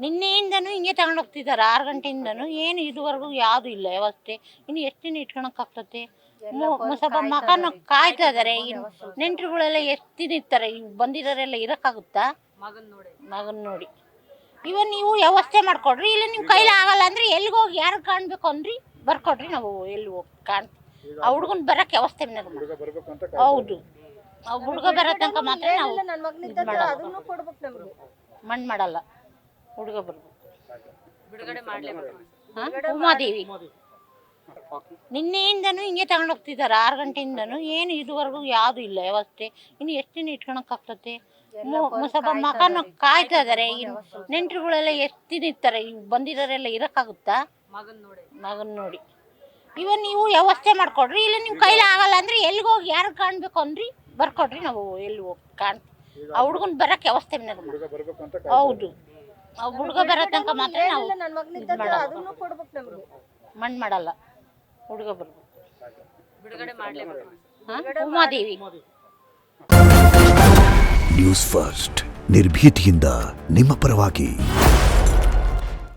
ನಿನ್ನೆಯಿಂದನೂ ಹಿಂಗೆ ತಗೊಂಡೋಗ್ತಿದ್ದಾರೆ 6 ಗಂಟೆಯಿಂದನೂ ಏನು ಇದುವರೆಗೂ ಯಾವುದು ಇಲ್ಲ ವ್ಯವಸ್ಥೆ. ಇನ್ನು ಎಷ್ಟು ದಿನ ಇಟ್ಕೊಳಕ್ಕಾಗ್ತತೆ? ಸ್ವಲ್ಪ ಮಕಾನ ಕಾಯ್ತಾ ಇದಾರೆ. ನೆಂಟ್ರುಗಳೆಲ್ಲ ಎಷ್ಟು ದಿನ ಇರ್ತಾರೆ? ಬಂದಿರೋರೆಲ್ಲ ಇರೋಕ್ಕಾಗುತ್ತಾ? ಮಗನ್ ನೋಡಿ ಇವನ್ ನೀವು ವ್ಯವಸ್ಥೆ ಮಾಡ್ಕೊಡ್ರಿ. ಇಲ್ಲ ನಿಮ್ಮ ಕೈಲಿ ಆಗಲ್ಲ ಅಂದ್ರೆ ಎಲ್ಲಿಗೆ ಹೋಗಿ ಯಾರು ಕಾಣ್ಬೇಕು ಅಂದ್ರಿ ಬರ್ಕೊಡ್ರಿ, ನಾವು ಎಲ್ಲಿ ಹೋಗಿ ಕಾಣ್ತೀವಿ. ಆ ಹುಡುಗನ್ ಬರಕ್ಕೆ ವ್ಯವಸ್ಥೆ ಹೌದು, ಆ ಹುಡುಗ ಬರೋ ತನಕ ಮಾತ್ರ ನಾವು ಮಣ್ಣು ಮಾಡಲ್ಲ. ಹುಡುಗ ಬರ್ಬೇಕು. ಉಮಾದೇವಿ ನಿನ್ನೆಯಿಂದನೂ ಹಿಂಗೆ ತಗೊಂಡೋಗ್ತಿದ್ದಾರೆ 6 ಗಂಟೆಯಿಂದನೂ ಏನು ಇದುವರೆಗೂ ಯಾವುದು ಇಲ್ಲ ವ್ಯವಸ್ಥೆ. ಇನ್ನು ಎಷ್ಟು ದಿನ ಇಟ್ಕೊಳಕ್ಕಾಗ್ತತೆ? ಸ್ವಲ್ಪ ಮಕಾನ ಕಾಯ್ತಾ ಇದಾರೆ. ನೆಂಟ್ರುಗಳೆಲ್ಲ ಎಷ್ಟು ದಿನ ಇರ್ತಾರೆ? ಬಂದಿರೋರೆಲ್ಲ ಇರೋಕ್ಕಾಗುತ್ತಾ? ಮಗನ್ ನೋಡಿ ಇವನ್ ನೀವು ವ್ಯವಸ್ಥೆ ಮಾಡ್ಕೊಡ್ರಿ. ಇಲ್ಲ ನಿಮ್ಮ ಕೈಲಿ ಆಗಲ್ಲ ಅಂದ್ರೆ ಎಲ್ಲಿಗೆ ಹೋಗಿ ಯಾರು ಕಾಣ್ಬೇಕು ಅಂದ್ರಿ ಬರ್ಕೊಡ್ರಿ, ನಾವು ಎಲ್ಲಿ ಹೋಗಿ ಕಾಣ್ತೀವಿ. ಆ ಹುಡುಗನ್ ಬರಕ್ಕೆ ವ್ಯವಸ್ಥೆ ಹೌದು, ಆ ಹುಡುಗ ಬರೋ ತನಕ ಮಾತ್ರ ನಾವು ಮಣ್ಣು ಮಾಡಲ್ಲ. ಹುಡುಗ ಬರ್ಬೇಕು. ಉಮಾದೇವಿ ನ್ಯೂಸ್ ಫಸ್ಟ್ ನಿರ್ಭೀತಿಯಿಂದ ನಿಮ್ಮ ಪರವಾಗಿ.